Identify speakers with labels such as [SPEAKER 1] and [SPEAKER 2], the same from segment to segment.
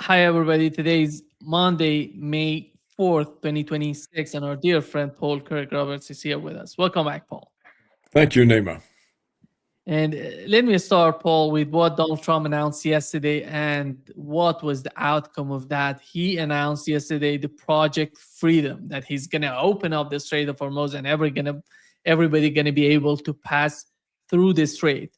[SPEAKER 1] Hi, everybody. Today's Monday, May 4th, 2026, and our dear friend Paul Kirk Roberts is here with us. Welcome back, Paul.
[SPEAKER 2] Thank you, Nima.
[SPEAKER 1] And let me start, Paul, with what Donald Trump announced yesterday and what was the outcome of that. He announced yesterday the Project Freedom, that he's going to open up the Strait of Hormuz and everybody going to be able to pass through the strait.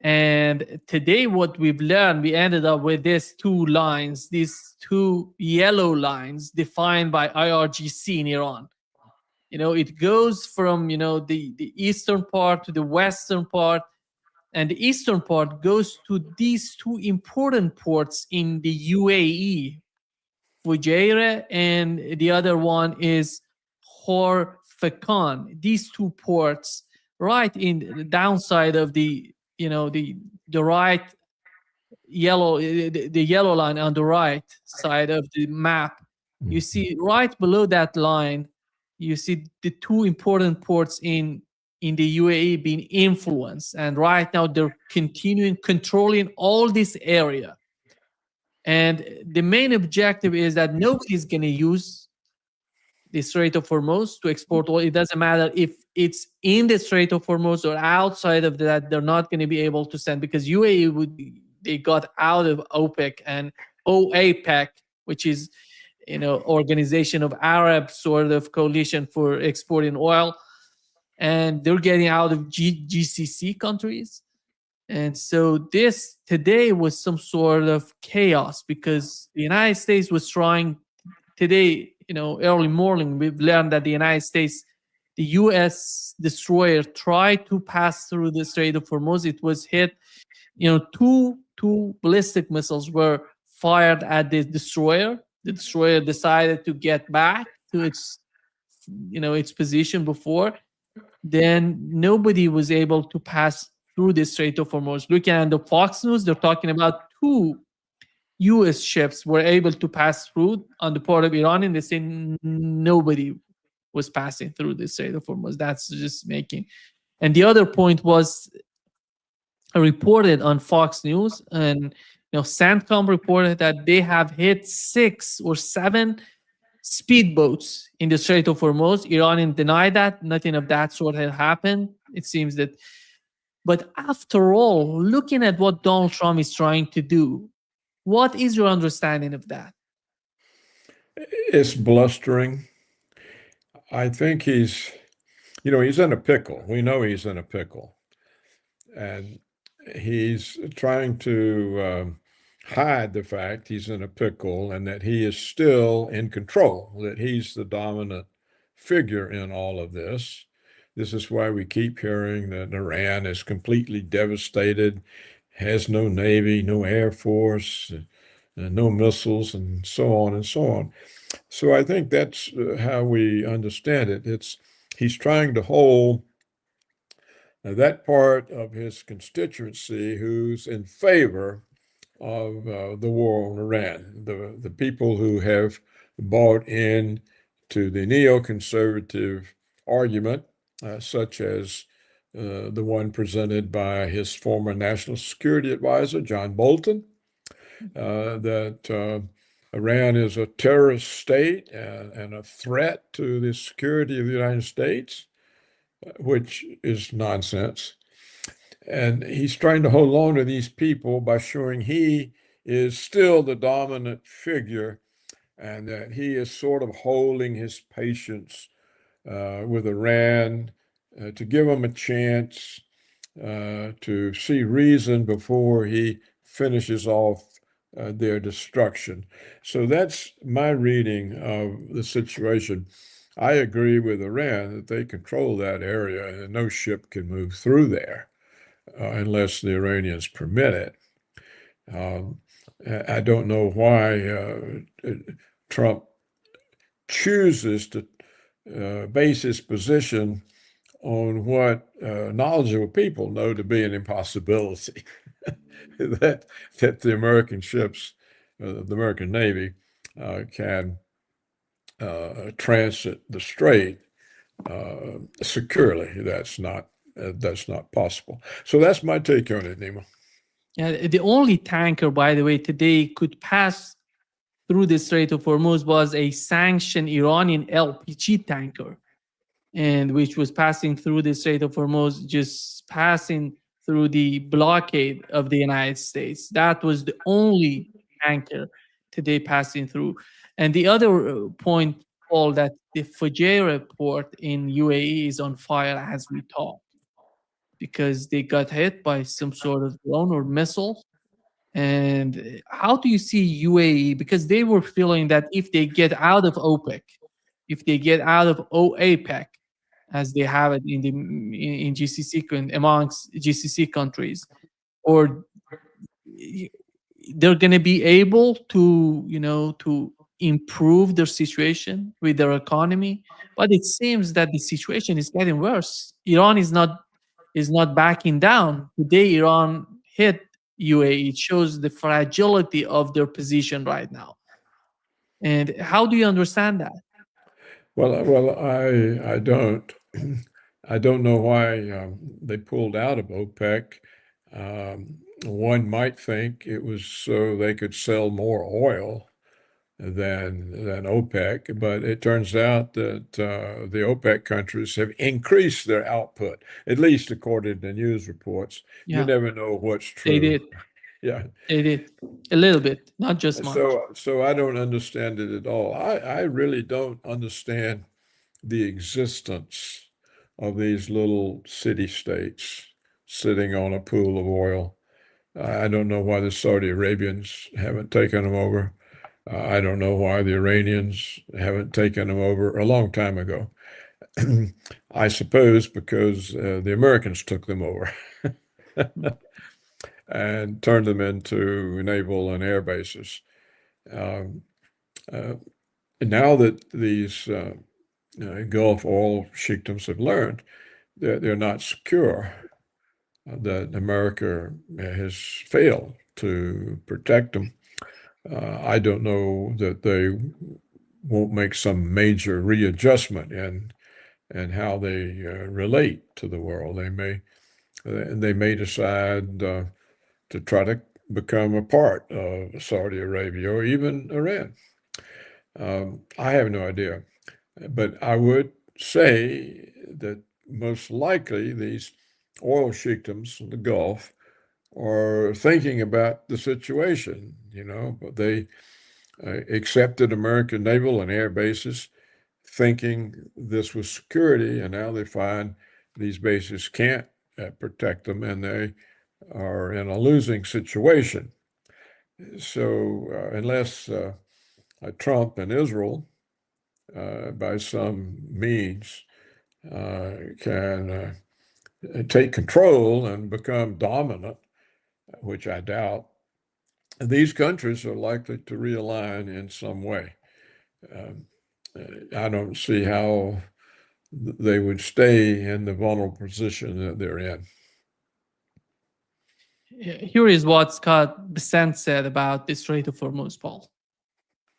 [SPEAKER 1] And today, what we've learned, we ended up with these two lines, these two yellow lines defined by IRGC in Iran. It goes from, the eastern part to the western part, and the eastern part goes to these two important ports in the UAE, Fujairah, and the other one is Khor Fakkan. These two ports, right in the downside of the right the yellow line on the right side of the map. You see right below that line, you see the two important ports in the UAE being influenced, and right now they're continuing controlling all this area. And the main objective is that nobody's going to use the Strait of Hormuz to export oil. It doesn't matter if it's in the Strait of Hormuz or outside of that, they're not going to be able to send, because they got out of OPEC and OAPEC, which is, Organization of Arab sort of coalition for exporting oil. And they're getting out of GCC countries. And so this today was some sort of chaos, because the United States was trying today, early morning, we've learned that the United States, the U.S. destroyer tried to pass through the Strait of Hormuz. It was hit, two ballistic missiles were fired at the destroyer. The destroyer decided to get back to its position before. Then nobody was able to pass through the Strait of Hormuz. Looking at the Fox News, they're talking about two U.S. ships were able to pass through on the port of Iran, and they say nobody was passing through the Strait of Hormuz. That's just making. And the other point was reported on Fox News, and CENTCOM reported that they have hit 6 or 7 speedboats in the Strait of Hormuz. Iran denied that. Nothing of that sort had happened. It seems that. But after all, looking at what Donald Trump is trying to do, what is your understanding of that?
[SPEAKER 2] It's blustering. I think he's in a pickle. We know he's in a pickle. And he's trying to hide the fact he's in a pickle and that he is still in control, that he's the dominant figure in all of this. This is why we keep hearing that Iran is completely devastated, has no navy, no air force, no missiles, and so on and so on. So I think that's how we understand it. He's trying to hold that part of his constituency who's in favor of the war on Iran, the people who have bought in to the neoconservative argument, such as the one presented by his former national security advisor, John Bolton, that Iran is a terrorist state and a threat to the security of the United States, which is nonsense. And he's trying to hold on to these people by showing he is still the dominant figure and that he is sort of holding his patience with Iran to give them a chance to see reason before he finishes off their destruction. So that's my reading of the situation. I agree with Iran that they control that area and no ship can move through there unless the Iranians permit it. I don't know why Trump chooses to base his position on what knowledgeable people know to be an impossibility, that the American ships, the American Navy, can transit the strait securely. That's not possible. So that's my take on it, Nima.
[SPEAKER 1] The only tanker, by the way, today could pass through the Strait of Hormuz was a sanctioned Iranian LPG tanker, and which was passing through the Strait of Hormuz, just passing through the blockade of the United States. That was the only tanker today passing through. And the other point, Paul, that the Fujairah port in UAE is on fire as we talk, because they got hit by some sort of drone or missile. And how do you see UAE? Because they were feeling that if they get out of OPEC, if they get out of OAPEC, as they have it in GCC amongst GCC countries, or they're going to be able to, to improve their situation with their economy. But it seems that the situation is getting worse. Iran is not backing down. Today Iran hit UAE. It shows the fragility of their position right now. And how do you understand that?
[SPEAKER 2] Well, I don't. I don't know why they pulled out of OPEC. One might think it was so they could sell more oil than OPEC, but it turns out that the OPEC countries have increased their output, at least according to news reports. You
[SPEAKER 1] Yeah,
[SPEAKER 2] never know what's
[SPEAKER 1] they
[SPEAKER 2] true.
[SPEAKER 1] did.
[SPEAKER 2] Yeah.
[SPEAKER 1] They did a little bit, not just much.
[SPEAKER 2] So I don't understand it at all. I really don't understand the existence of these little city states sitting on a pool of oil. I don't know why the Saudi Arabians haven't taken them over. I don't know why the Iranians haven't taken them over a long time ago. I suppose because the Americans took them over and turned them into naval and air bases. Um, uh, Now that these Gulf oil chiefdoms have learned they're not secure, that America has failed to protect them. I don't know that they won't make some major readjustment in how they relate to the world. They may decide to try to become a part of Saudi Arabia or even Iran. I have no idea, but I would say that most likely these oil chiefdoms in the Gulf are thinking about the situation, but they accepted American naval and air bases thinking this was security, and now they find these bases can't protect them and they are in a losing situation. So, unless Trump and Israel, by some means, can take control and become dominant, which I doubt, these countries are likely to realign in some way. I don't see how they would stay in the vulnerable position that they're in.
[SPEAKER 1] Here is what Scott Bessent said about the Strait of Hormuz, Paul.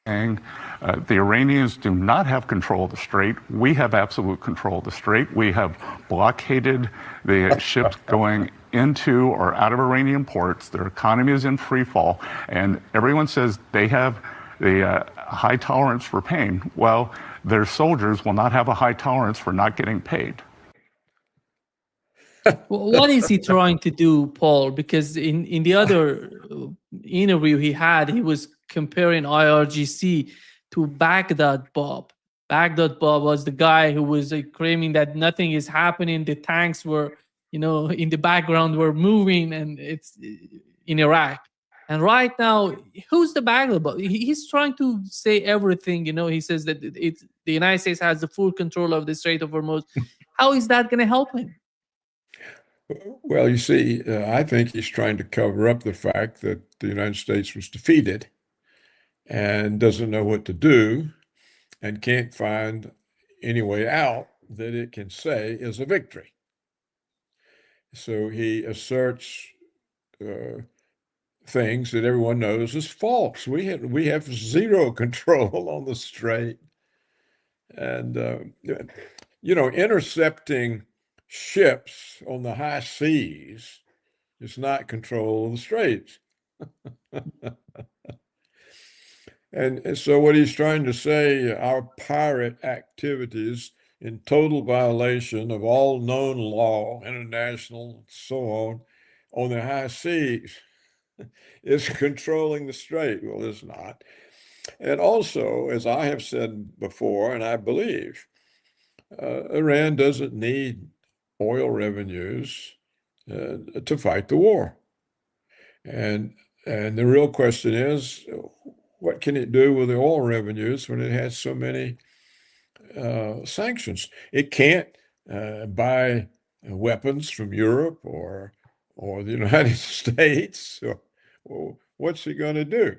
[SPEAKER 3] The Iranians do not have control of the strait. We have absolute control of the strait. We have blockaded the ships going into or out of Iranian ports. Their economy is in free fall, and everyone says they have the high tolerance for pain. Well, their soldiers will not have a high tolerance for not getting paid.
[SPEAKER 1] Well, what is he trying to do, Paul? Because in the other interview he had, he was comparing IRGC to Baghdad Bob. Baghdad Bob was the guy who was claiming that nothing is happening. The tanks were, in the background were moving, and it's in Iraq. And right now, who's the Baghdad Bob? He's trying to say everything. He says that the United States has the full control of the Strait of Hormuz. How is that going to help him?
[SPEAKER 2] Well, you see, I think he's trying to cover up the fact that the United States was defeated and doesn't know what to do and can't find any way out that it can say is a victory. So he asserts things that everyone knows is false. We have zero control on the strait, and intercepting ships on the high seas is not control of the straits. And so what he's trying to say, our pirate activities in total violation of all known law, international, so on the high seas, is controlling the strait. Well, it's not. And also, as I have said before, and I believe, Iran doesn't need oil revenues to fight the war. And the real question is, what can it do with the oil revenues when it has so many sanctions? It can't buy weapons from Europe or the United States. Or what's it going to do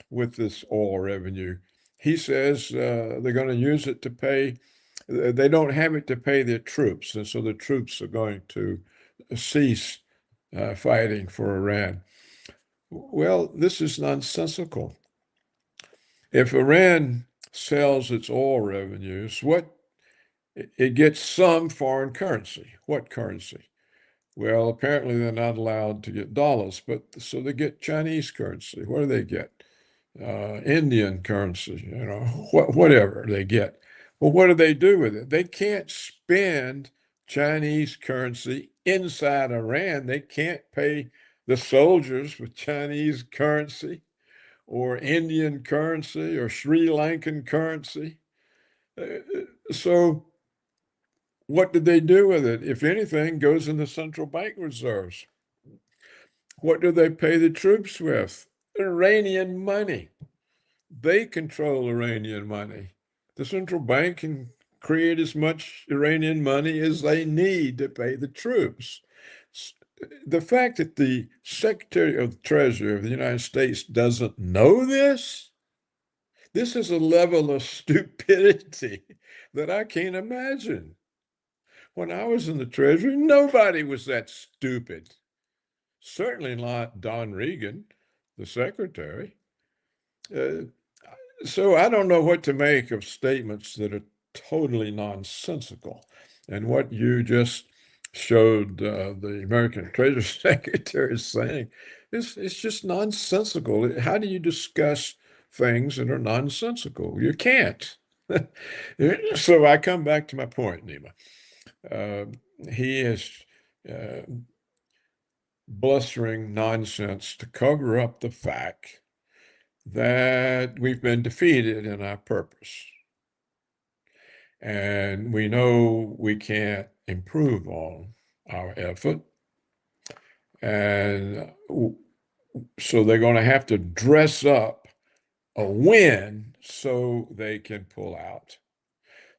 [SPEAKER 2] with this oil revenue? He says they're going to use it to pay. They don't have it to pay their troops, and so the troops are going to cease fighting for Iran. Well, this is nonsensical. If Iran sells its oil revenues, it gets some foreign currency. What currency? Well, apparently they're not allowed to get dollars, but so they get Chinese currency. What do they get? Indian currency, whatever they get. Well, what do they do with it? They can't spend Chinese currency inside Iran. They can't pay the soldiers with Chinese currency or Indian currency or Sri Lankan currency. So what did they do with it? If anything, goes in the central bank reserves. What do they pay the troops with? Iranian money. They control Iranian money. The central bank can create as much Iranian money as they need to pay the troops. The fact that the Secretary of the Treasury of the United States doesn't know this is a level of stupidity that I can't imagine. When I was in the Treasury, nobody was that stupid. Certainly not Don Regan, the Secretary. So I don't know what to make of statements that are totally nonsensical. And what you just showed the American Treasury Secretary saying is just nonsensical. How do you discuss things that are nonsensical? You can't. So I come back to my point, Nima. He is blustering nonsense to cover up the fact that we've been defeated in our purpose. And we know we can't improve on our effort. And so they're going to have to dress up a win so they can pull out.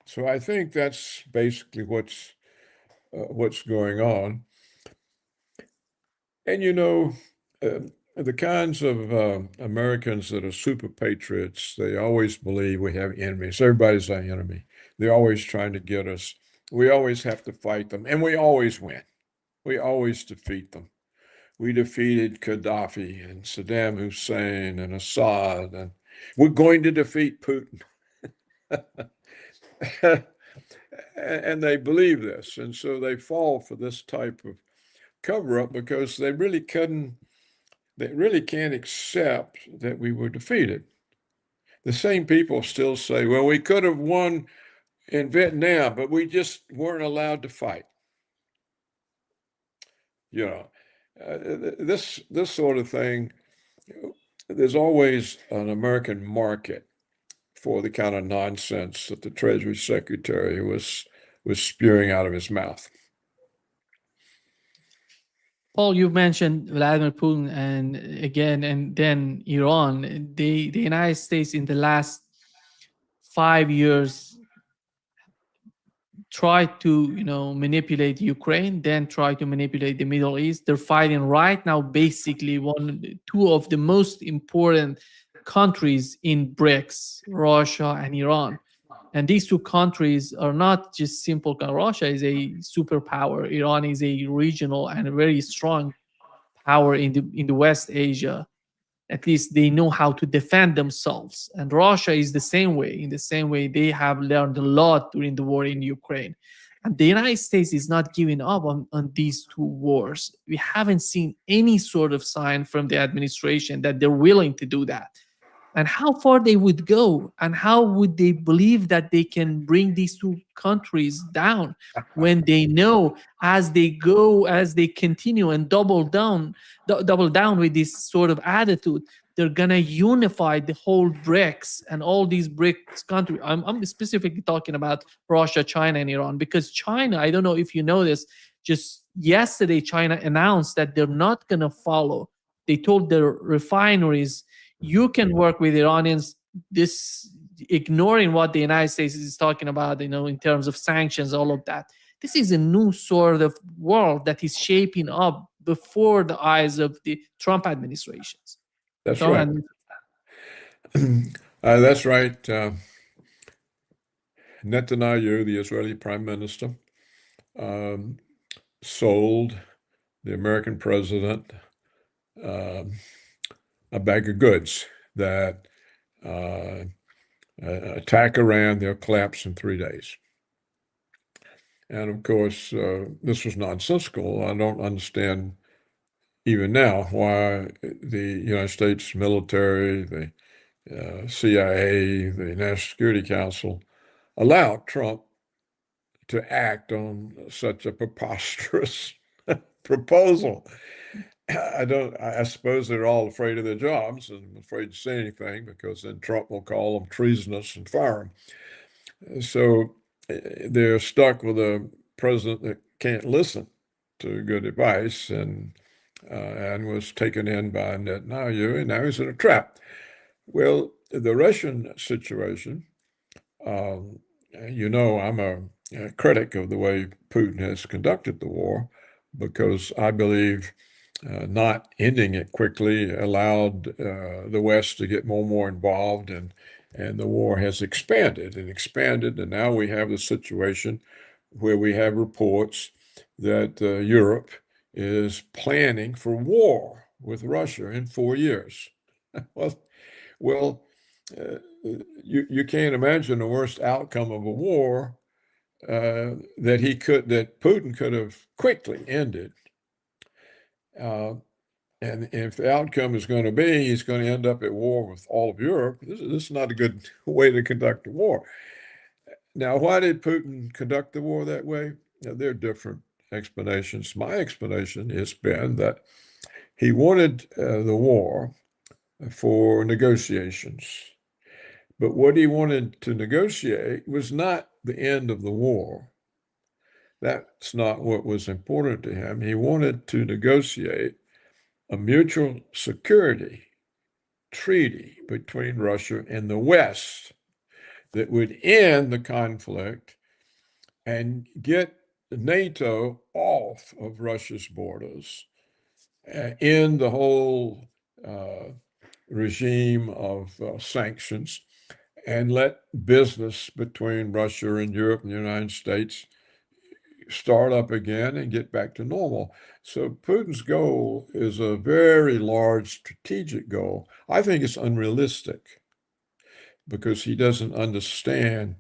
[SPEAKER 2] So I think that's basically what's going on. And the kinds of Americans that are super patriots, they always believe we have enemies. Everybody's our enemy. They're always trying to get us. We always have to fight them, and we always win. We always defeat them. We defeated Gaddafi and Saddam Hussein and Assad, and we're going to defeat Putin. And they believe this, and so they fall for this type of cover-up because they really can't accept that we were defeated. The same people still say, well, we could have won in Vietnam, but we just weren't allowed to fight. This sort of thing, there's always an American market for the kind of nonsense that the Treasury Secretary was spewing out of his mouth.
[SPEAKER 1] Paul, you mentioned Vladimir Putin and then Iran. The United States in the last 5 years tried to manipulate Ukraine, then tried to manipulate the Middle East. They're fighting right now basically two of the most important countries in BRICS, Russia and Iran. And these two countries are not just simple. Russia is a superpower. Iran is a regional and a very strong power in the West Asia. At least they know how to defend themselves. And Russia is the same way. In the same way, they have learned a lot during the war in Ukraine. And the United States is not giving up on these two wars. We haven't seen any sort of sign from the administration that they're willing to do that. and how far they would go, and how would they believe that they can bring these two countries down when they know as they go, as they continue and double down with this sort of attitude, they're gonna unify the whole BRICS and all these BRICS countries. I'm specifically talking about Russia, China, and Iran, because China, I don't know if you know this, just yesterday China announced that they're not gonna follow. They told their refineries, you can work with Iranians, this ignoring what the United States is talking about, in terms of sanctions, all of that. This is a new sort of world that is shaping up before the eyes of the Trump administrations.
[SPEAKER 2] That's
[SPEAKER 1] Go
[SPEAKER 2] right.
[SPEAKER 1] ahead.
[SPEAKER 2] That's right. Netanyahu, the Israeli prime minister, sold the American president a bag of goods that attack Iran, they'll collapse in 3 days. And of course, this was nonsensical. I don't understand even now why the United States military, the CIA, the National Security Council allowed Trump to act on such a preposterous proposal. I suppose they're all afraid of their jobs and afraid to say anything because then Trump will call them treasonous and fire them. So they're stuck with a president that can't listen to good advice and was taken in by Netanyahu, and now he's in a trap. Well, the Russian situation, I'm a critic of the way Putin has conducted the war because I believe not ending it quickly allowed the West to get more and more involved, and the war has expanded, and now we have the situation where we have reports that Europe is planning for war with Russia in 4 years. Well, you can't imagine the worst outcome of a war that Putin could have quickly ended. And if the outcome is going to be he's going to end up at war with all of Europe, this is not a good way to conduct a war. Now, why did Putin conduct the war that way? Now, there are different explanations. My explanation has been that he wanted the war for negotiations. But what he wanted to negotiate was not the end of the war. That's not what was important to him. He wanted to negotiate a mutual security treaty between Russia and the West that would end the conflict and get NATO off of Russia's borders, end the whole regime of sanctions, and let business between Russia and Europe and the United States start up again and get back to normal. So Putin's goal is a very large strategic goal. I think it's unrealistic because he doesn't understand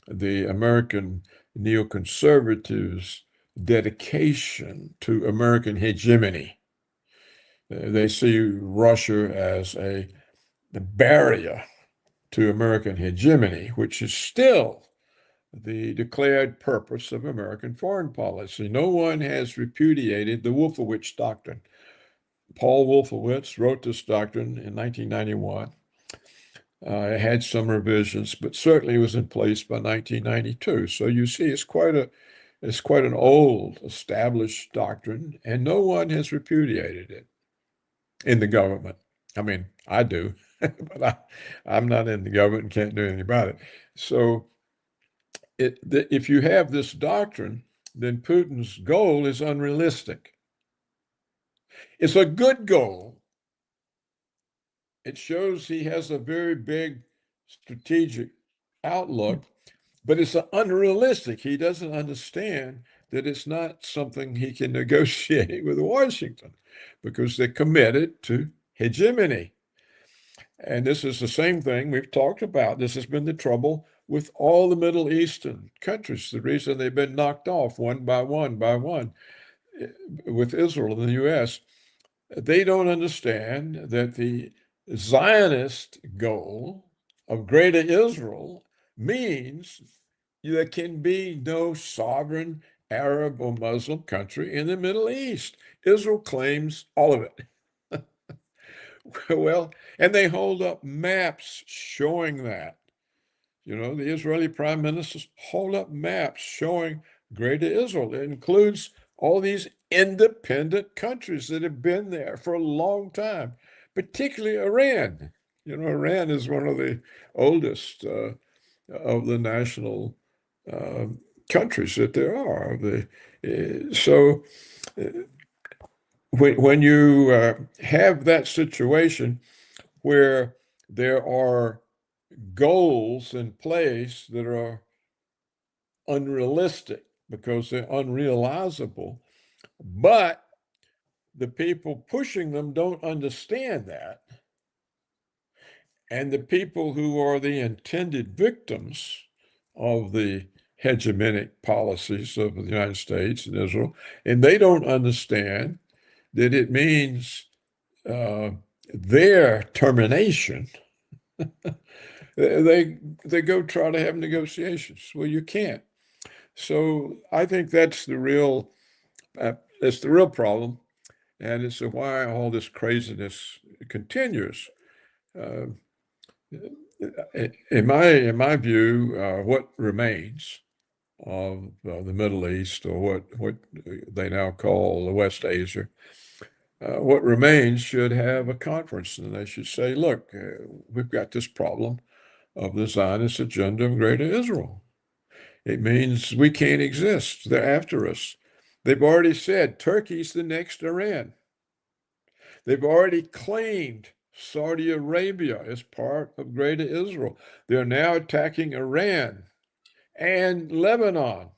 [SPEAKER 2] the American neoconservatives' dedication to American hegemony. They see Russia as a barrier to American hegemony, which is still the declared purpose of American foreign policy. No one has repudiated the Wolfowitz Doctrine. Paul Wolfowitz wrote this doctrine in 1991. It had some revisions, but certainly was in place by 1992. So you see, it's quite an old, established doctrine, and no one has repudiated it in the government. I mean, I do, but I'm not in the government and can't do anything about it. So if you have this doctrine, then Putin's goal is unrealistic. It's a good goal. It shows he has a very big strategic outlook, but it's unrealistic. He doesn't understand that it's not something he can negotiate with Washington because they're committed to hegemony. And this is the same thing we've talked about. This has been the trouble with all the Middle Eastern countries. The reason they've been knocked off one by one with Israel and the U.S., they don't understand that the Zionist goal of Greater Israel means there can be no sovereign Arab or Muslim country in the Middle East. Israel claims all of it. Well, and they hold up maps showing that. You know, the Israeli prime ministers hold up maps showing Greater Israel. It includes all these independent countries that have been there for a long time, particularly Iran. You know, Iran is one of the oldest of the national uh, countries that there are. So when you have that situation where there are goals in place that are unrealistic because they're unrealizable, but the people pushing them don't understand that. And the people who are the intended victims of the hegemonic policies of the United States and Israel, and they don't understand that it means their termination. They go try to have negotiations. Well, you can't. So I think that's the real problem, and it's why all this craziness continues. In my view, what remains of the Middle East, or what they now call the West Asia, what remains should have a conference, and they should say, look, we've got this problem of the Zionist agenda of Greater Israel. It means we can't exist. They're after us. They've already said Turkey's the next Iran. They've already claimed Saudi Arabia as part of Greater Israel. They're now attacking Iran and Lebanon.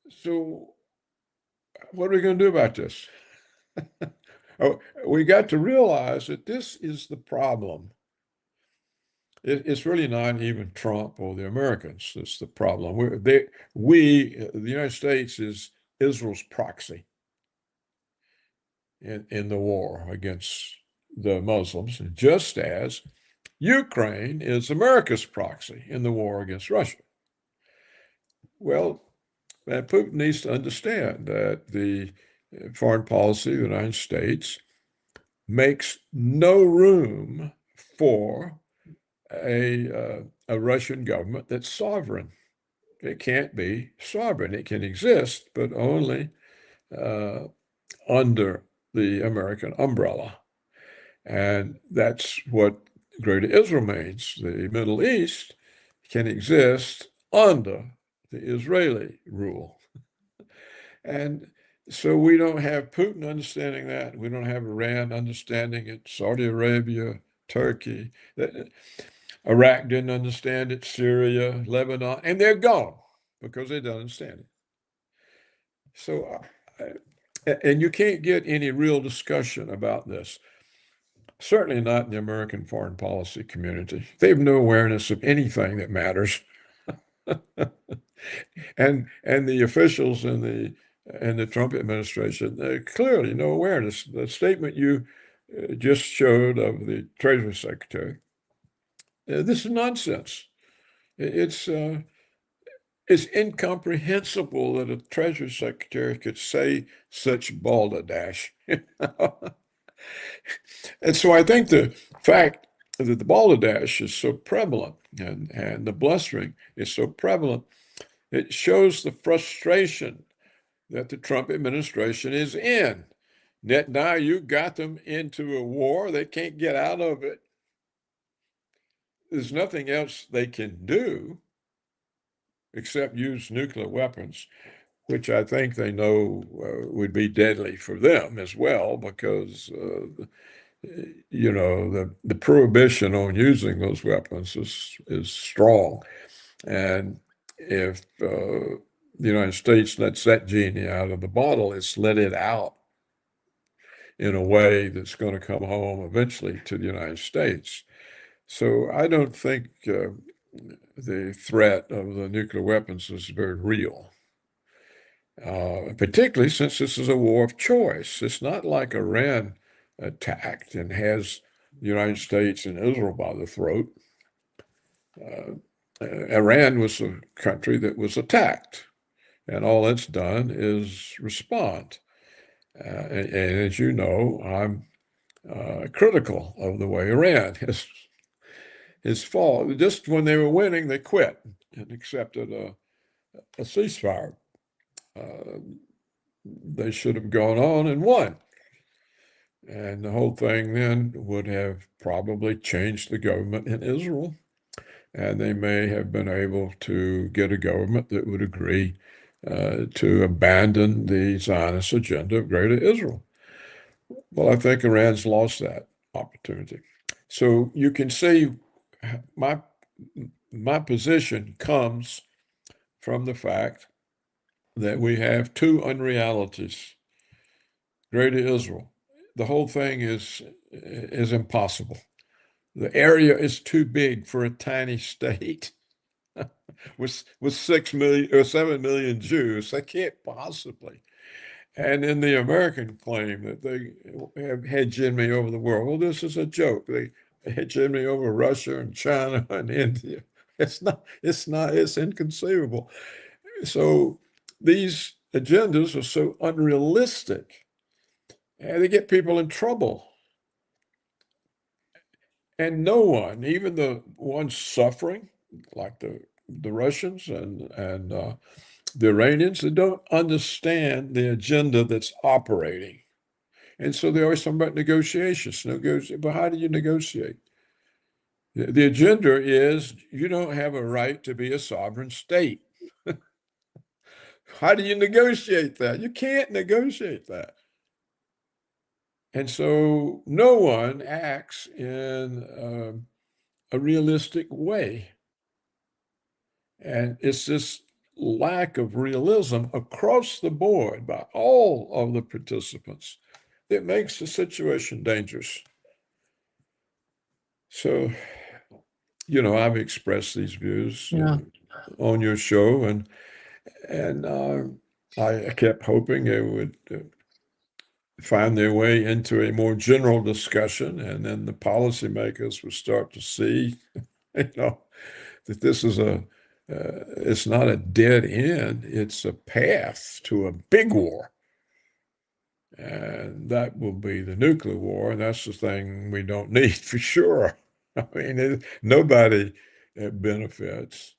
[SPEAKER 2] So what are we going to do about this? We got to realize that this is the problem. It's really not even Trump or the Americans that's the problem. The United States is Israel's proxy in the war against the Muslims, just as Ukraine is America's proxy in the war against Russia. Well, Putin needs to understand that the foreign policy of the United States makes no room for a Russian government that's sovereign. It can't be sovereign. It can exist, but only under the American umbrella. And that's what Greater Israel means. The Middle East can exist under the Israeli rule. And so we don't have Putin understanding that. We don't have Iran understanding it, Saudi Arabia, Turkey. Iraq didn't understand it, Syria, Lebanon, and they're gone because they don't understand it. So, and you can't get any real discussion about this. Certainly not in the American foreign policy community. They have no awareness of anything that matters. and the officials in the Trump administration, clearly no awareness. The statement you just showed of the Treasury Secretary, this is nonsense. It's incomprehensible that a Treasury Secretary could say such balderdash. And so I think the fact that the balderdash is so prevalent and the blustering is so prevalent, it shows the frustration that the Trump administration is in. That now you got them into a war, they can't get out of it. There's nothing else they can do except use nuclear weapons, which I think they know would be deadly for them as well, because the prohibition on using those weapons is strong. And if the United States lets that genie out of the bottle, it's let it out in a way that's going to come home eventually to the United States. So I don't think the threat of the nuclear weapons is very real, particularly since this is a war of choice. It's not like Iran attacked and has the United States and Israel by the throat. Iran was a country that was attacked, and all it's done is respond. And as you know, I'm critical of the way Iran has fought. Just when they were winning, they quit and accepted a ceasefire. They should have gone on and won. And the whole thing then would have probably changed the government in Israel. And they may have been able to get a government that would agree to abandon the Zionist agenda of Greater Israel. Well, I think Iran's lost that opportunity. So you can see my position comes from the fact that we have two unrealities. Greater Israel, the whole thing is impossible. The area is too big for a tiny state with 6 million or 7 million Jews. They can't possibly. And then the American claim that they have hegemony over the world. Well, this is a joke. They hegemony over Russia and China and India. It's inconceivable. So these agendas are so unrealistic, and they get people in trouble. And no one, even the ones suffering, like the Russians and the Iranians, they don't understand the agenda that's operating. And so they always talk about negotiations. But how do you negotiate? The agenda is you don't have a right to be a sovereign state. How do you negotiate that? You can't negotiate that. And so no one acts in a realistic way. And it's this lack of realism across the board by all of the participants that makes the situation dangerous. So, I've expressed these views on your show, and I kept hoping they would find their way into a more general discussion, and then the policymakers would start to see, that this is it's not a dead end, it's a path to a big war. And that will be the nuclear war, and that's the thing we don't need for sure. I mean, nobody benefits.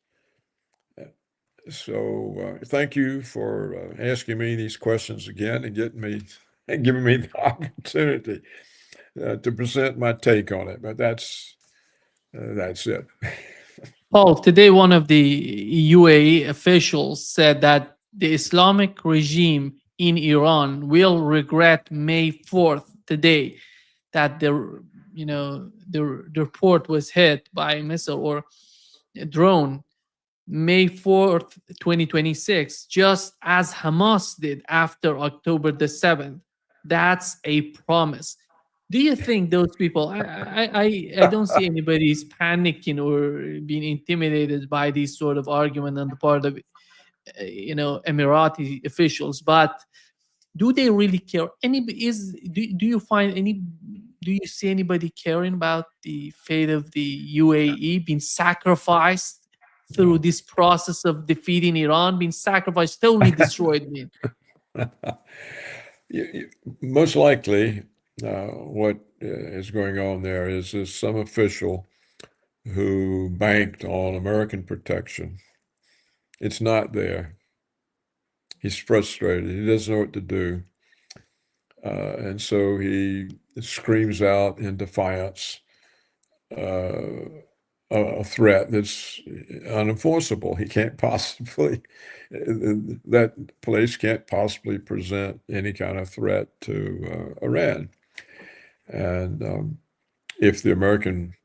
[SPEAKER 2] So thank you for asking me these questions again and giving me the opportunity to present my take on it. But that's it.
[SPEAKER 1] Paul, today one of the UAE officials said that the Islamic regime in Iran will regret May 4th today that the port was hit by a missile or a drone May 4th, 2026, just as Hamas did after October the 7th. That's a promise. Do you think those people, I don't see anybody's panicking or being intimidated by these sort of argument on the part of, Emirati officials, but do they really care? Do you find do you see anybody caring about the fate of the UAE being sacrificed through this process of defeating Iran, being sacrificed, totally destroyed?
[SPEAKER 2] Most likely, what is going on there is some official who banked on American protection. It's not there. He's frustrated. He doesn't know what to do. And so he screams out in defiance a threat that's unenforceable. He can't possibly, that place can't possibly present any kind of threat to Iran. And if the American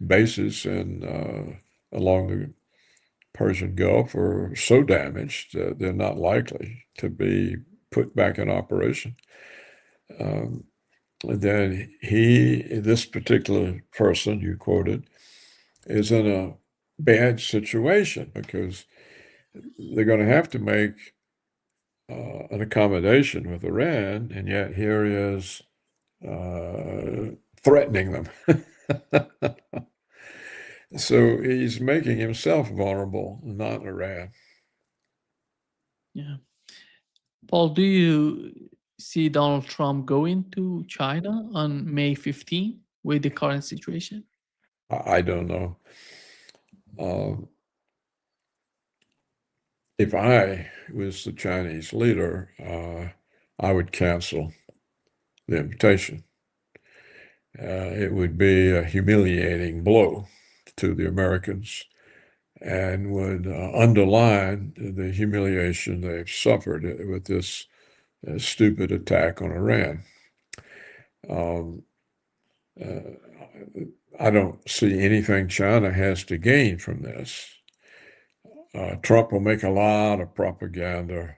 [SPEAKER 2] bases along the Persian Gulf are so damaged, they're not likely to be put back in operation. Then this particular person you quoted, is in a bad situation because they're going to have to make an accommodation with Iran, and yet here is threatening them. So he's making himself vulnerable, not Iran.
[SPEAKER 1] Yeah. Paul, do you see Donald Trump going to China on May 15 with the current situation?
[SPEAKER 2] I don't know. If I was the Chinese leader, I would cancel the invitation. It would be a humiliating blow to the Americans and would underline the humiliation they've suffered with this stupid attack on Iran. I don't see anything China has to gain from this. Trump will make a lot of propaganda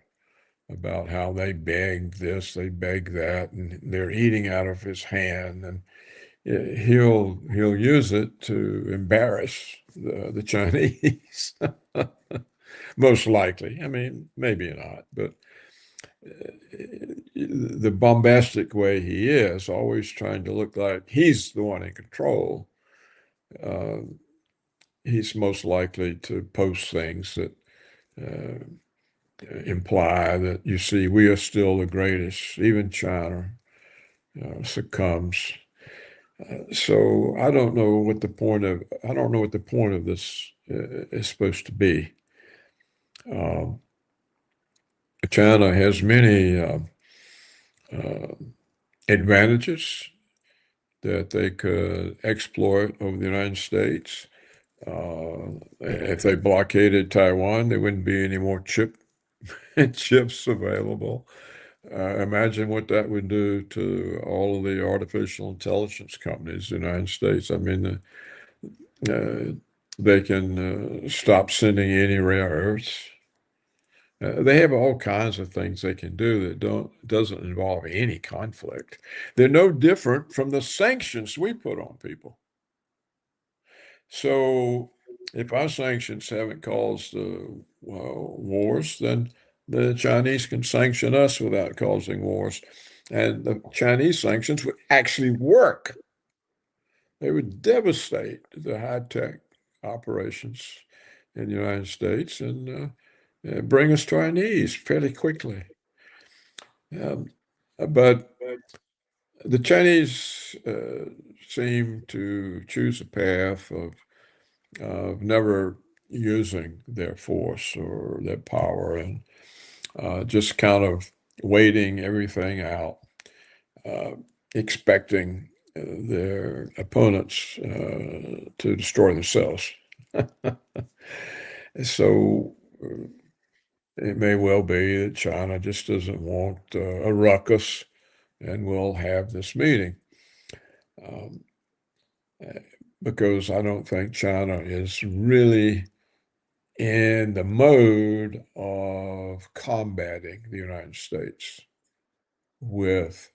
[SPEAKER 2] about how they begged this, they begged that, and they're eating out of his hand, and he'll use it to embarrass the Chinese. Most likely. I mean, maybe not, but the bombastic way he is, always trying to look like he's the one in control, he's most likely to post things that imply that, you see, we are still the greatest. Even China succumbs. So I don't know what the point of this is supposed to be. China has many advantages that they could exploit over the United States. If they blockaded Taiwan, there wouldn't be any more chips available. Imagine what that would do to all of the artificial intelligence companies in the United States. I mean, they can stop sending any rare earths. They have all kinds of things they can do that doesn't involve any conflict. They're no different from the sanctions we put on people. So if our sanctions haven't caused wars, then the Chinese can sanction us without causing wars. And the Chinese sanctions would actually work. They would devastate the high-tech operations in the United States and bring us to our knees fairly quickly. But the Chinese seem to choose a path of never using their force or their power and just kind of waiting everything out, expecting their opponents to destroy themselves. So it may well be that China just doesn't want a ruckus and will have this meeting. Because I don't think China is really in the mode of combating the United States with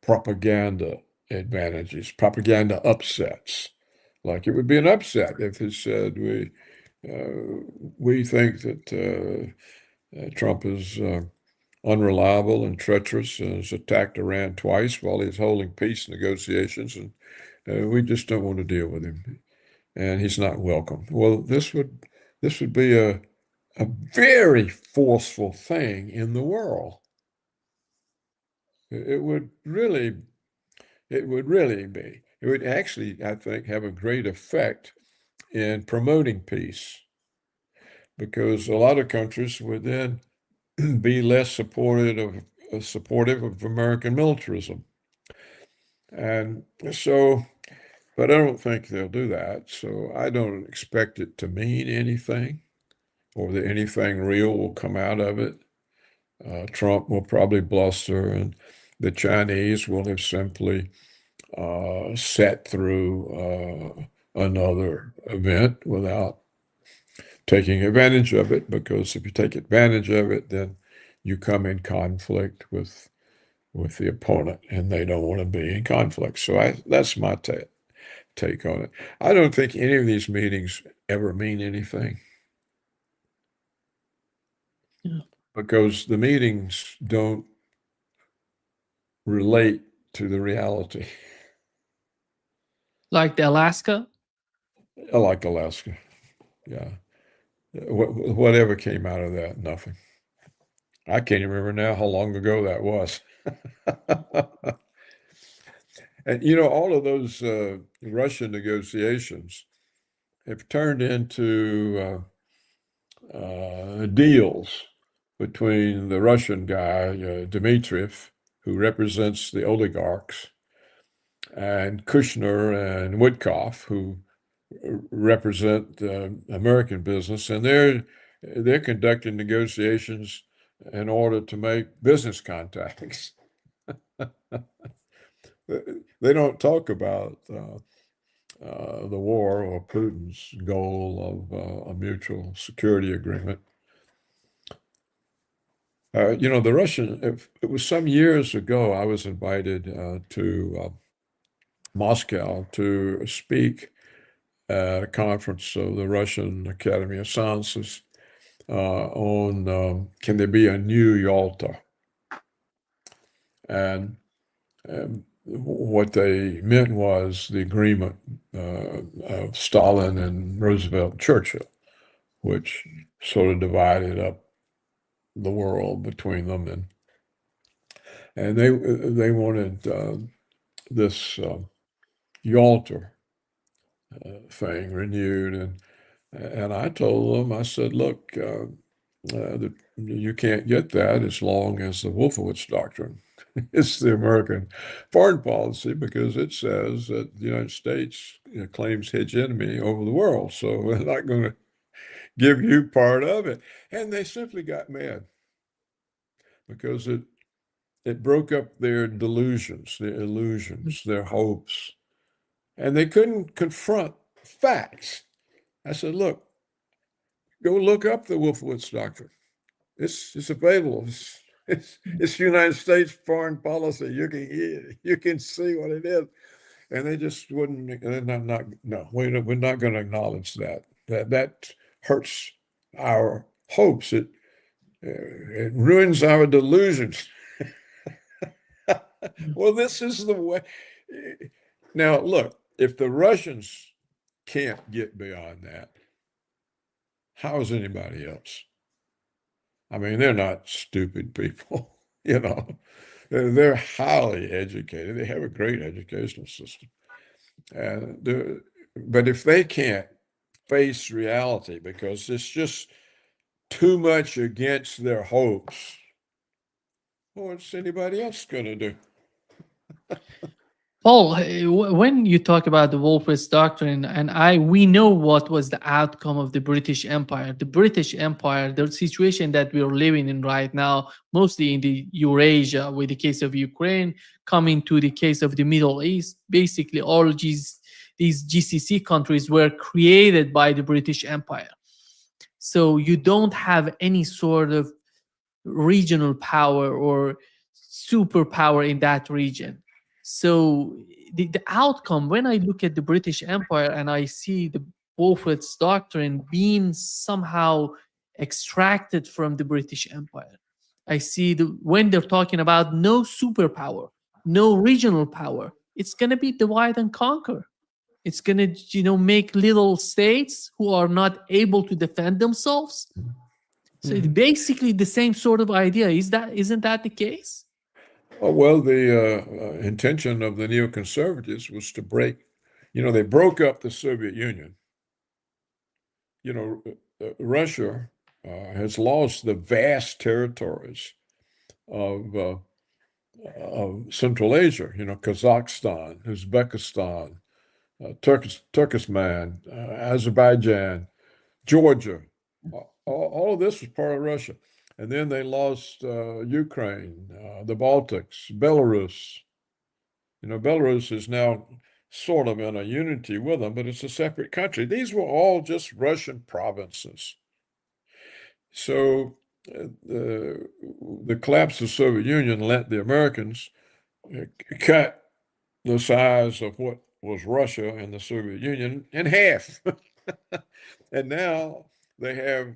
[SPEAKER 2] propaganda advantages, propaganda upsets. Like it would be an upset if it said we think that Trump is unreliable and treacherous and has attacked Iran twice while he's holding peace negotiations, and we just don't want to deal with him, and he's not welcome. Well, this would be a very forceful thing in the world. It would really be. It would actually, I think, have a great effect in promoting peace, because a lot of countries would then be less supportive of American militarism. And so, but I don't think they'll do that. So I don't expect it to mean anything or that anything real will come out of it. Trump will probably bluster, and the Chinese will have simply sat through another event without taking advantage of it, because if you take advantage of it, then you come in conflict with the opponent, and they don't want to be in conflict. So that's my take on it. I don't think any of these meetings ever mean anything.
[SPEAKER 1] Yeah.
[SPEAKER 2] Because the meetings don't relate to the reality.
[SPEAKER 1] Like the Alaska?
[SPEAKER 2] I like Alaska. Yeah. Whatever came out of that, nothing. I can't even remember now how long ago that was. And all of those Russian negotiations have turned into deals between the Russian guy, Dmitriev, who represents the oligarchs, and Kushner and Woodcoff, who represent American business, and they're conducting negotiations in order to make business contacts. They don't talk about the war or Putin's goal of a mutual security agreement. The Russian, it was some years ago, I was invited to Moscow to speak at a conference of the Russian Academy of Sciences on can there be a new Yalta? And what they meant was the agreement of Stalin and Roosevelt and Churchill, which sort of divided up the world between them, and they wanted this Yalta thing renewed, and I told them, I said, look, you can't get that as long as the Wolfowitz Doctrine is the American foreign policy, because it says that the United States claims hegemony over the world, so we're not going to give you part of it. And they simply got mad because it broke up their delusions, their illusions, their hopes, and they couldn't confront facts. I said, look, go look up the Wolfowitz Doctrine. It's available. It's United States foreign policy. You can see what it is, and they just wouldn't. No, we're not going to acknowledge that. That hurts our hopes. It ruins our delusions. Well, this is the way. Now, look, if the Russians can't get beyond that, how is anybody else? I mean, they're not stupid people, They're highly educated. They have a great educational system. But if they can't face reality because it's just too much against their hopes, what's anybody else going to do?
[SPEAKER 1] Paul, when you talk about the Wolfowitz Doctrine, and we know what was the outcome of the British Empire. The British Empire, the situation that we are living in right now, mostly in the Eurasia, with the case of Ukraine, coming to the case of the Middle East, basically all these GCC countries were created by the British Empire. So you don't have any sort of regional power or superpower in that region. So the outcome, when I look at the British Empire and I see the Wolfowitz Doctrine being somehow extracted from the British Empire, I see when they're talking about no superpower, no regional power, it's going to be divide and conquer. It's going to, make little states who are not able to defend themselves. So it's basically the same sort of idea. Isn't that the case?
[SPEAKER 2] Oh, well, the intention of the neoconservatives was to they broke up the Soviet Union. Russia has lost the vast territories of Central Asia, Kazakhstan, Uzbekistan, Turkestan, Azerbaijan, Georgia. All of this was part of Russia. And then they lost Ukraine, the Baltics, Belarus. Belarus is now sort of in a unity with them, but it's a separate country. These were all just Russian provinces. So the collapse of the Soviet Union let the Americans cut the size of what was Russia and the Soviet Union in half. And now they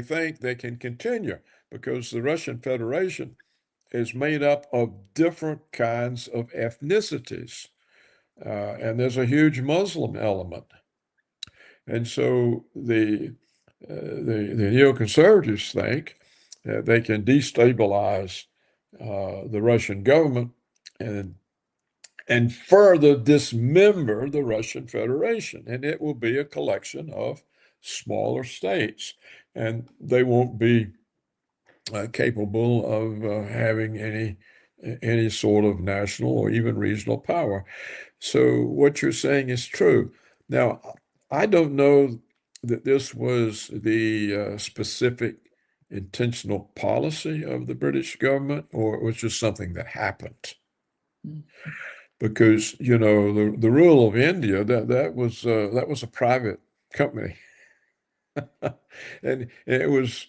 [SPEAKER 2] think they can continue because the Russian Federation is made up of different kinds of ethnicities, and there's a huge Muslim element. And so the neoconservatives think that they can destabilize the Russian government and further dismember the Russian Federation, and it will be a collection of smaller states, and they won't be capable of having any sort of national or even regional power. So what you're saying is true. Now, I don't know that this was the specific intentional policy of the British government, or it was just something that happened. Because the rule of India that was a private company, and it was,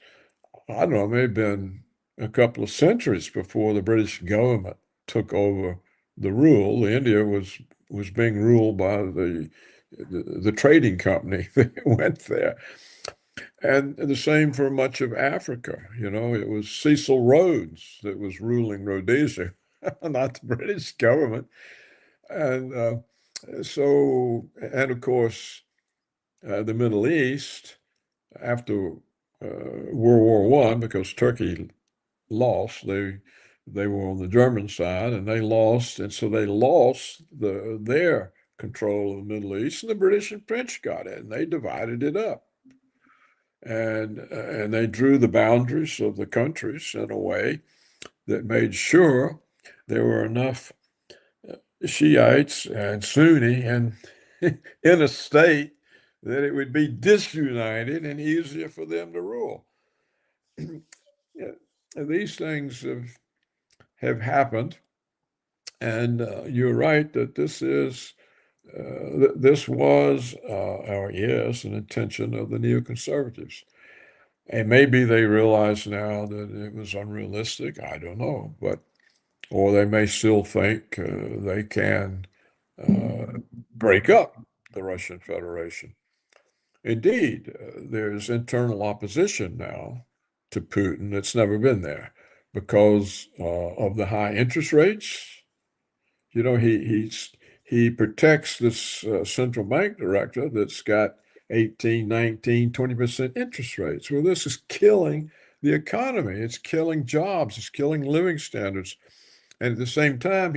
[SPEAKER 2] I don't know, it may have been a couple of centuries before the British government took over the rule. India was being ruled by the trading company that went there. And the same for much of Africa. It was Cecil Rhodes that was ruling Rhodesia, not the British government. And of course, the Middle East after World War I, because Turkey lost, they were on the German side and they lost, and so they lost their control of the Middle East, and the British and French got it, and they divided it up, and they drew the boundaries of the countries in a way that made sure there were enough Shiites and Sunni and in a state that it would be disunited and easier for them to rule. Yeah, these things have happened, and you're right that this was or is an intention of the neoconservatives. And maybe they realize now that it was unrealistic. I don't know, or they may still think they can break up the Russian Federation. Indeed, there's internal opposition now to Putin that's never been there because of the high interest rates. He protects this central bank director that's got 18, 19, 20% interest rates. Well, this is killing the economy. It's killing jobs. It's killing living standards. And at the same time,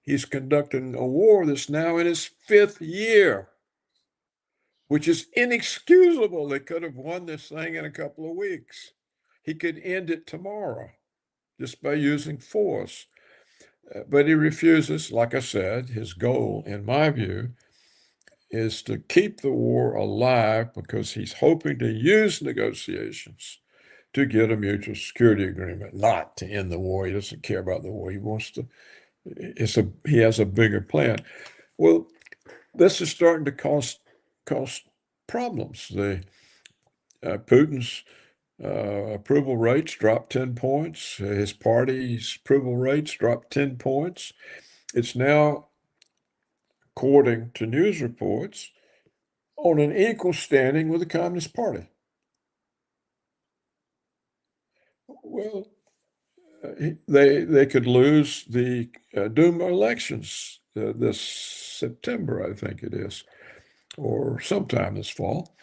[SPEAKER 2] he's conducting a war that's now in its fifth year, which is inexcusable. They could have won this thing in a couple of weeks. He could end it tomorrow just by using force. But he refuses. Like I said, his goal, in my view, is to keep the war alive because he's hoping to use negotiations to get a mutual security agreement, not to end the war. He doesn't care about the war. He wants to. He has a bigger plan. Well, this is starting to cause problems. Putin's approval rates dropped 10 points. His party's approval rates dropped 10 points. It's now, according to news reports, on an equal standing with the Communist Party. Well, they could lose the Duma elections this September, I think it is, or sometime this fall.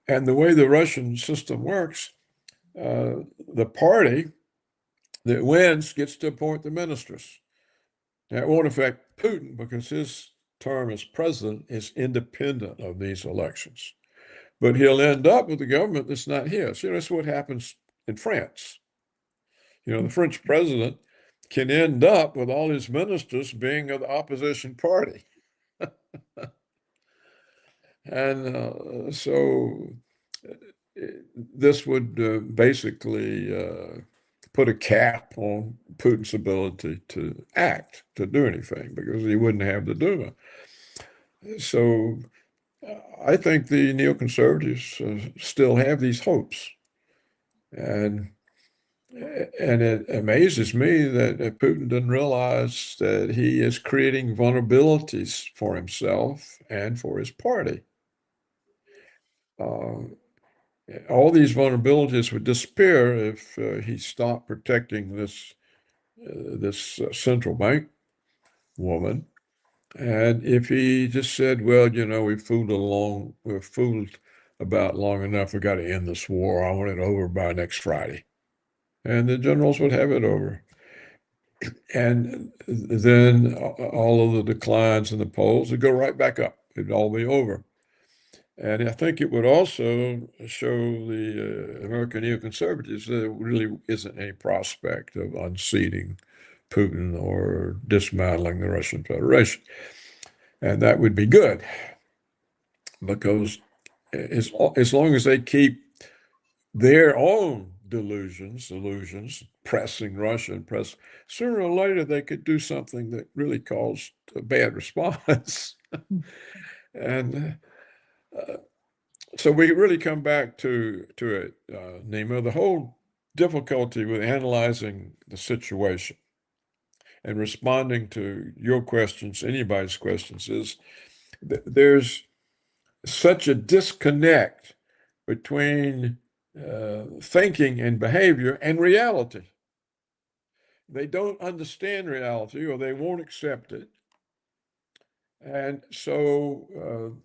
[SPEAKER 2] And the way the Russian system works, the party that wins gets to appoint the ministers. Now, it won't affect Putin because his term as president is independent of these elections. But he'll end up with a government that's not his. That's what happens in France. The French president can end up with all his ministers being of the opposition party. And so this would basically put a cap on Putin's ability to act, to do anything, because he wouldn't have the Duma. So I think the neoconservatives still have these hopes. And it amazes me that Putin doesn't realize that he is creating vulnerabilities for himself and for his party. All these vulnerabilities would disappear if he stopped protecting this this central bank woman. And if he just said, well, we've fooled about long enough, we got to end this war. I want it over by next Friday. And the generals would have it over. And then all of the declines in the polls would go right back up. It'd all be over. And I think it would also show the American neoconservatives that there really isn't any prospect of unseating Putin or dismantling the Russian Federation. And that would be good, because as long as they keep their own illusions, pressing Russia and sooner or later they could do something that really caused a bad response. And so we really come back to it, Nima. The whole difficulty with analyzing the situation and responding to your questions, anybody's questions, is there's such a disconnect between thinking and behavior and reality. They don't understand reality, or they won't accept it. And so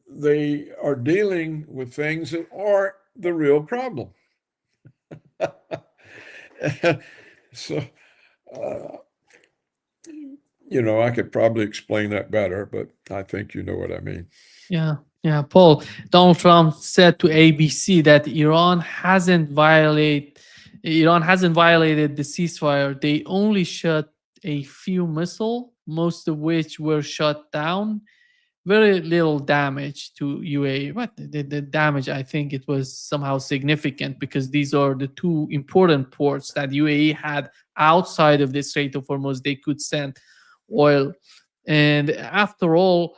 [SPEAKER 2] they are dealing with things that aren't the real problem. So, I could probably explain that better, but I think you know what I mean.
[SPEAKER 1] Yeah, Paul. Donald Trump said to ABC that Iran hasn't violated the ceasefire. They only shot a few missiles, most of which were shot down. Very little damage to UAE, but the damage, I think it was somehow significant, because these are the two important ports that UAE had outside of the Strait of Hormuz. They could send oil. And after all,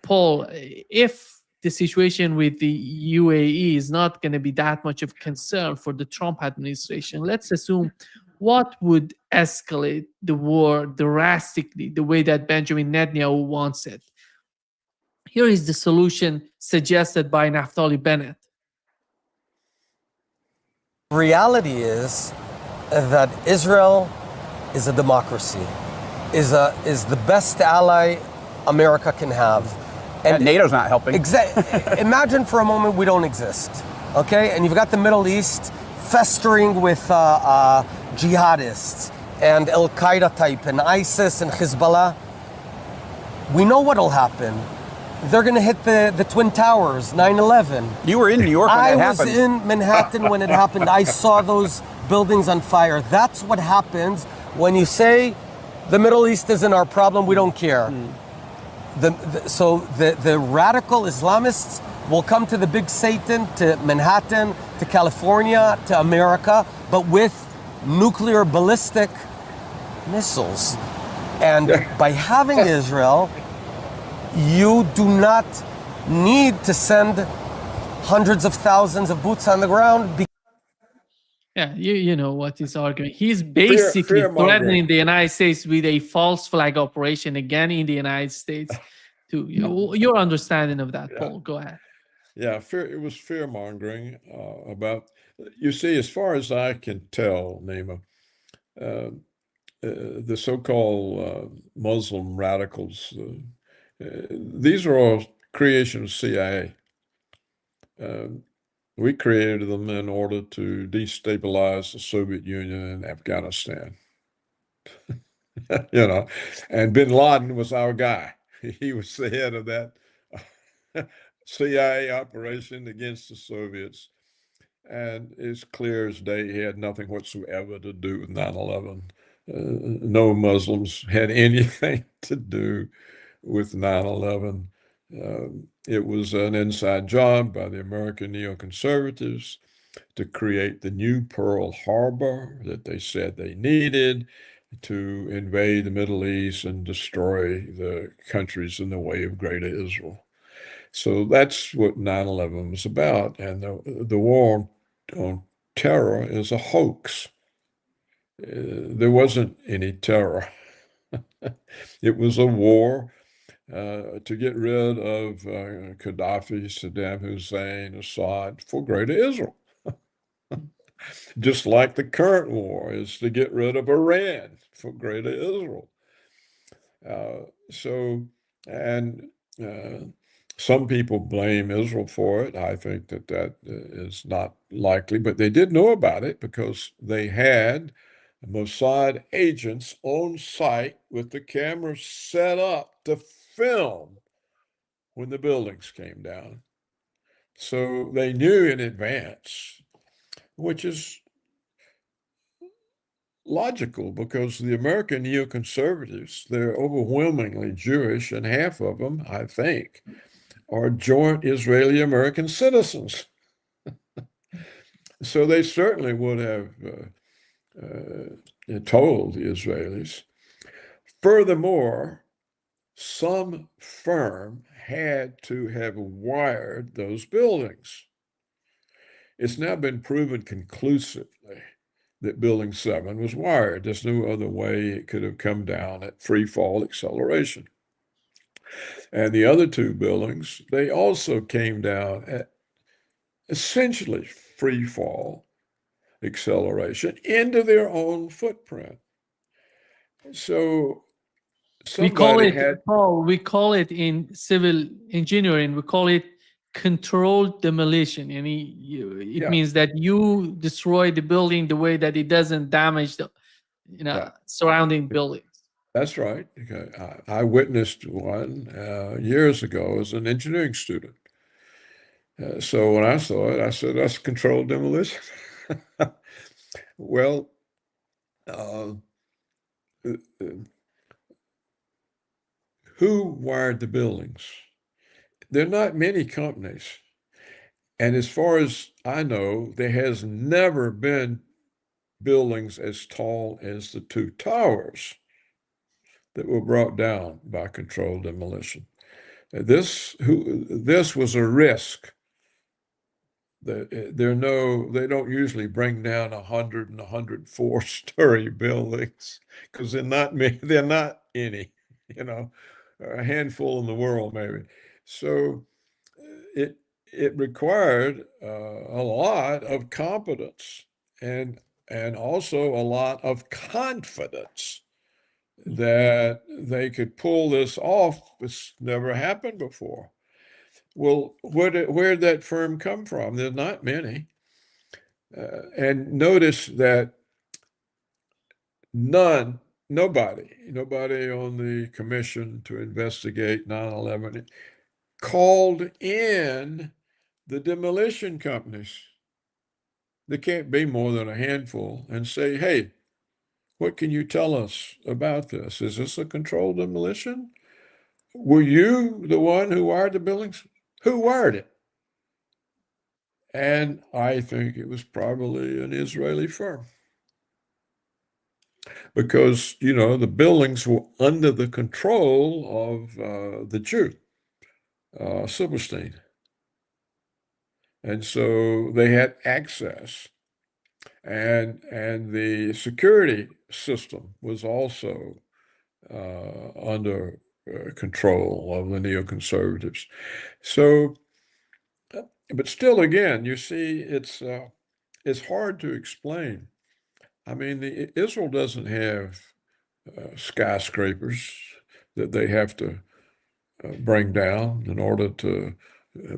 [SPEAKER 1] Paul, if the situation with the UAE is not going to be that much of concern for the Trump administration, let's assume, what would escalate the war drastically, the way that Benjamin Netanyahu wants it? Here is the solution suggested by Naftali Bennett.
[SPEAKER 4] Reality is that Israel is a democracy, is the best ally America can have.
[SPEAKER 5] And NATO's not helping.
[SPEAKER 4] Imagine for a moment we don't exist, okay? And you've got the Middle East festering with jihadists and Al-Qaeda type and ISIS and Hezbollah. We know what'll happen. They're going to hit the Twin Towers, 9/11.
[SPEAKER 5] You were in New York when that happened.
[SPEAKER 4] I was in Manhattan when it happened. I saw those buildings on fire. That's what happens when you say the Middle East isn't our problem, we don't care. So the radical Islamists will come to the big Satan, to Manhattan, to California, to America, but with nuclear ballistic missiles. And by having Israel, you do not need to send hundreds of thousands of boots on the ground.
[SPEAKER 1] Yeah, you know what he's arguing. He's basically threatening the United States with a false flag operation again in the United States. To your understanding of that, Paul, go ahead.
[SPEAKER 2] Yeah, it was fear mongering about. You see, as far as I can tell, Nima, the so-called Muslim radicals, these are all creation of CIA. We created them in order to destabilize the Soviet Union and Afghanistan. And bin Laden was our guy. He was the head of that CIA operation against the Soviets. And it's clear as day he had nothing whatsoever to do with 9/11. No Muslims had anything to do with 9/11. It was an inside job by the American neoconservatives to create the new Pearl Harbor that they said they needed to invade the Middle East and destroy the countries in the way of Greater Israel. So that's what 9/11 was about. And the war on terror is a hoax. There wasn't any terror. It was a war to get rid of Gaddafi, Saddam Hussein, Assad for Greater Israel. Just like the current war is to get rid of Iran for greater Israel. And some people blame Israel for it. I think that is not likely, but they did know about it because they had Mossad agents on site with the cameras set up to film when the buildings came down. So they knew in advance, which is logical because the American neoconservatives, they're overwhelmingly Jewish, and half of them, I think, are joint Israeli-American citizens. So they certainly would have told the Israelis. Furthermore, some firm had to have wired those buildings. It's now been proven conclusively that Building 7 was wired. There's no other way it could have come down at free fall acceleration. And the other two buildings, they also came down at essentially free fall acceleration into their own footprint. So
[SPEAKER 1] We call
[SPEAKER 2] somebody
[SPEAKER 1] it,
[SPEAKER 2] had,
[SPEAKER 1] Paul, we call it in civil engineering, we call it controlled demolition. And it
[SPEAKER 2] Yeah.
[SPEAKER 1] means that you destroy the building the way that it doesn't damage the
[SPEAKER 2] Yeah.
[SPEAKER 1] surrounding buildings.
[SPEAKER 2] That's right. Okay. I witnessed one years ago as an engineering student. So when I saw it, I said, that's controlled demolition. Well, who wired the buildings? There are not many companies. And as far as I know, there has never been buildings as tall as the two towers that were brought down by controlled demolition. This was a risk. They don't usually bring down 100 and 104-story buildings because they're not any, a handful in the world maybe. So it required a lot of competence and also a lot of confidence that they could pull this off. It's never happened before. Well, where'd that firm come from? There's not many. And notice that nobody on the commission to investigate 9/11 called in the demolition companies. There can't be more than a handful and say, hey, what can you tell us about this? Is this a controlled demolition? Were you the one who wired the buildings? Who wired it? And I think it was probably an Israeli firm. Because, the buildings were under the control of the Jew, Silverstein. And so they had access. And the security system was also under control of the neoconservatives. So, but still, again, you see, it's hard to explain. I mean, Israel doesn't have skyscrapers that they have to bring down in order to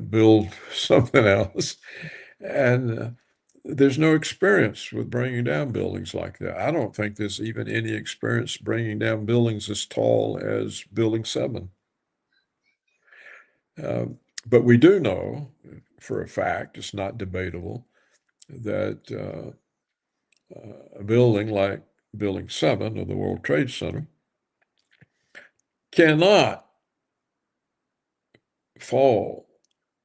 [SPEAKER 2] build something else. And there's no experience with bringing down buildings like that. I don't think there's even any experience bringing down buildings as tall as Building 7. But we do know for a fact, it's not debatable, that a building like Building 7 of the World Trade Center cannot fall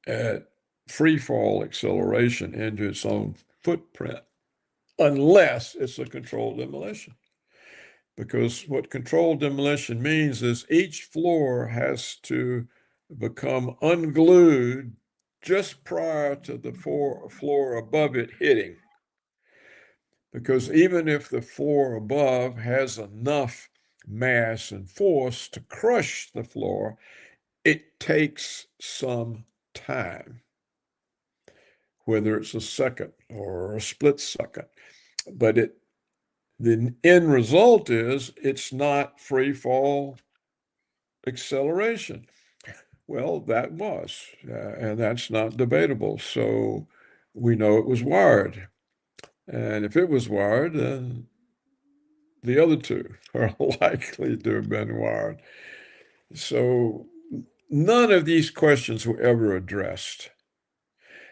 [SPEAKER 2] at free fall acceleration into its own footprint unless it's a controlled demolition. Because what controlled demolition means is each floor has to become unglued just prior to the floor above it hitting. Because even if the floor above has enough mass and force to crush the floor, it takes some time. whether it's a second or a split second. But the end result is it's not free fall acceleration. Well, that was, and that's not debatable. So we know it was wired. And if it was wired, then the other two are likely to have been wired. So none of these questions were ever addressed.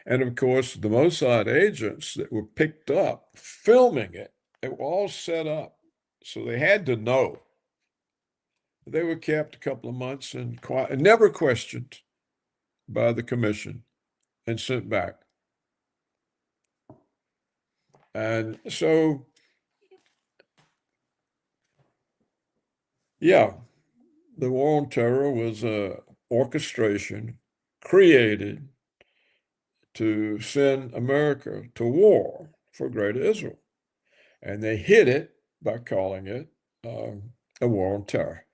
[SPEAKER 2] And of course, the Mossad agents that were picked up filming it, they were all set up. So they had to know. They were kept a couple of months and never questioned by the commission and sent back. And so, yeah, the war on terror was a orchestration created to send America to war for Greater Israel. And they hid it by calling it a war on terror.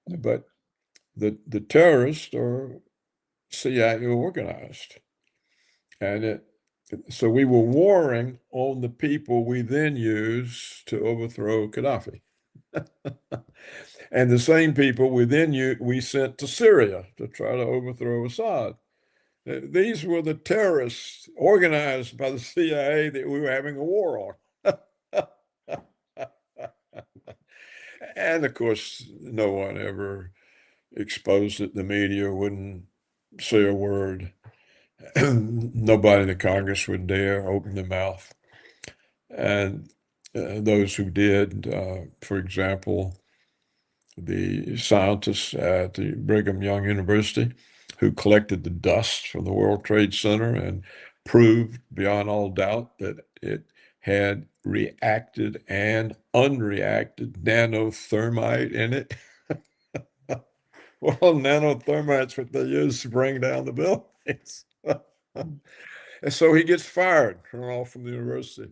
[SPEAKER 2] But the terrorists are CIA organized. And so we were warring on the people we then used to overthrow Gaddafi. And the same people we sent to Syria to try to overthrow Assad. These were the terrorists organized by the CIA that we were having a war on. And of course, no one ever exposed it. The media wouldn't say a word. Nobody in the Congress would dare open their mouth. And those who did, for example, the scientists at the Brigham Young University who collected the dust from the World Trade Center and proved beyond all doubt that it had reacted and unreacted nanothermite in it. Well, nanothermite's what they use to bring down the buildings. And so he gets fired from the university.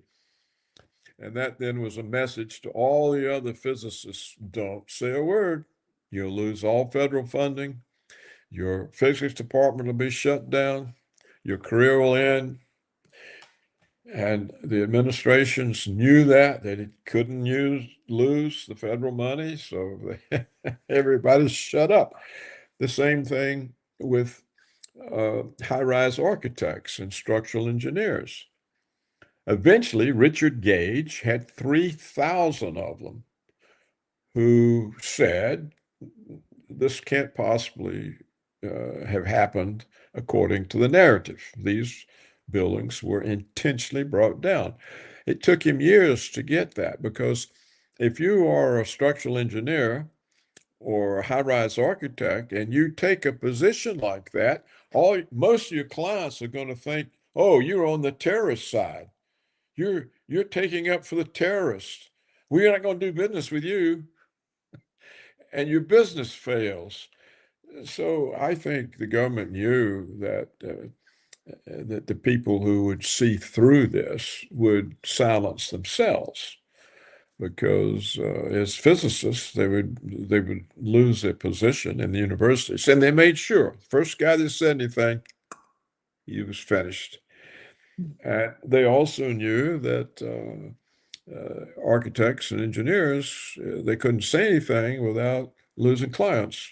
[SPEAKER 2] And that then was a message to all the other physicists: don't say a word. You'll lose all federal funding. Your physics department will be shut down. Your career will end. And the administrations knew that they couldn't lose the federal money, so everybody shut up. The same thing with high-rise architects and structural engineers. Eventually, Richard Gage had 3,000 of them who said, this can't possibly have happened according to the narrative. These buildings were intentionally brought down. It took him years to get that, because if you are a structural engineer or a high-rise architect and you take a position like that, most of your clients are going to think, oh, you're on the terrorist side. You're taking up for the terrorists. We're not going to do business with you, and your business fails. So I think the government knew that that the people who would see through this would silence themselves, because as physicists they would lose their position in the universities, and they made sure first guy that said anything, he was finished. And they also knew that architects and engineers, they couldn't say anything without losing clients,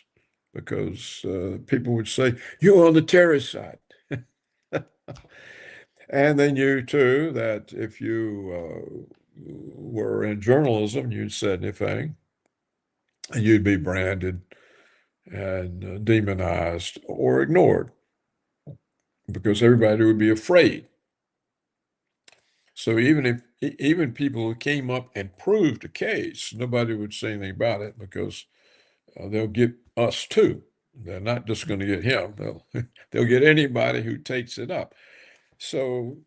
[SPEAKER 2] because people would say, you're on the terrorist side. And they knew too that if you were in journalism, you'd said anything, you'd be branded and demonized or ignored, because everybody would be afraid. So even people who came up and proved a case, nobody would say anything about it, because they'll get us too. They're not just going to get him. They'll get anybody who takes it up. So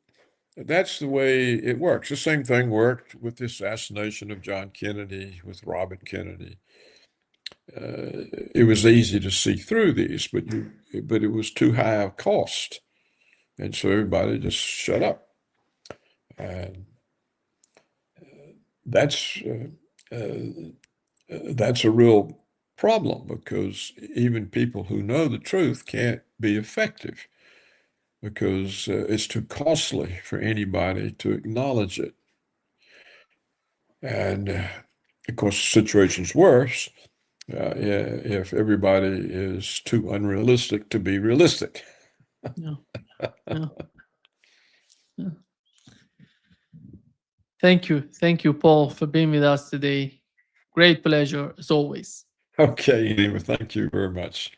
[SPEAKER 2] that's the way it works. The same thing worked with the assassination of John Kennedy, with Robert Kennedy. It was easy to see through these, but it was too high a cost, and so everybody just shut up. And that's a real problem, because even people who know the truth can't be effective. because it's too costly for anybody to acknowledge it. And of course, the situation's worse if everybody is too unrealistic to be realistic.
[SPEAKER 1] Yeah. Yeah. Yeah. Thank you, Paul, for being with us today. Great pleasure as always.
[SPEAKER 2] Okay, Nima, thank you very much.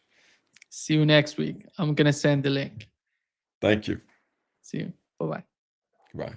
[SPEAKER 1] See you next week. I'm gonna send the link.
[SPEAKER 2] Thank you.
[SPEAKER 1] See you. Bye-bye.
[SPEAKER 2] Bye.